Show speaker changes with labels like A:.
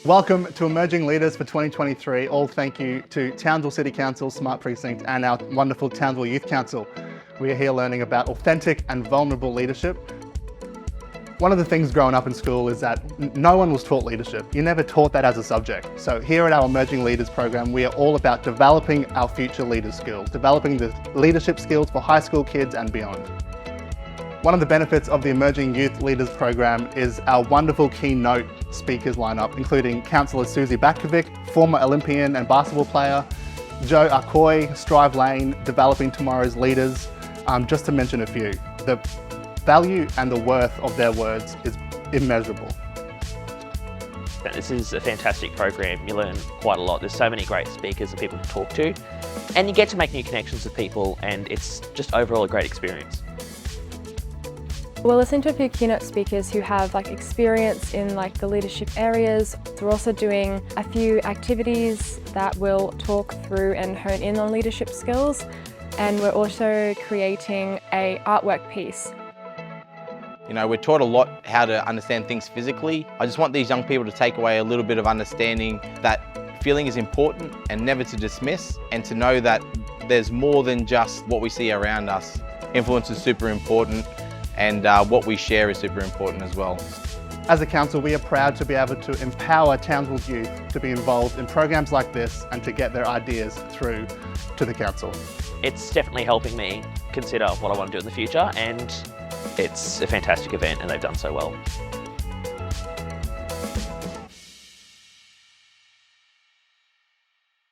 A: Welcome to Emerging Leaders for 2023. All thank you to Townsville City Council, Smart Precinct, and our wonderful Townsville Youth Council. We are here learning about authentic and vulnerable leadership. One of the things growing up in school is that no one was taught leadership. You're never taught that as a subject. So here at our Emerging Leaders program, we are all about developing our future leaders' skills, developing the leadership skills for high school kids and beyond. One of the benefits of the Emerging Youth Leaders program is our wonderful keynote speakers lineup, including Councillor Susie Batkovic, former Olympian and basketball player, Joe AhKuoi, Strive Lane, developing tomorrow's leaders, just to mention a few. The value and the worth of their words is immeasurable.
B: This is a fantastic program. You learn quite a lot. There's so many great speakers and people to talk to, and you get to make new connections with people, and it's just overall a great experience.
C: We're listening to a few keynote speakers who have experience in the leadership areas. We're also doing a few activities that will talk through and hone in on leadership skills, and we're also creating an artwork piece.
D: You know, we're taught a lot how to understand things physically. I just want these young people to take away a little bit of understanding that feeling is important and never to dismiss, and to know that there's more than just what we see around us. Influence is super important, and what we share is super important as well.
A: As a council, we are proud to be able to empower Townsville youth to be involved in programs like this and to get their ideas through to the council.
B: It's definitely helping me consider what I want to do in the future, and it's a fantastic event and they've done so well.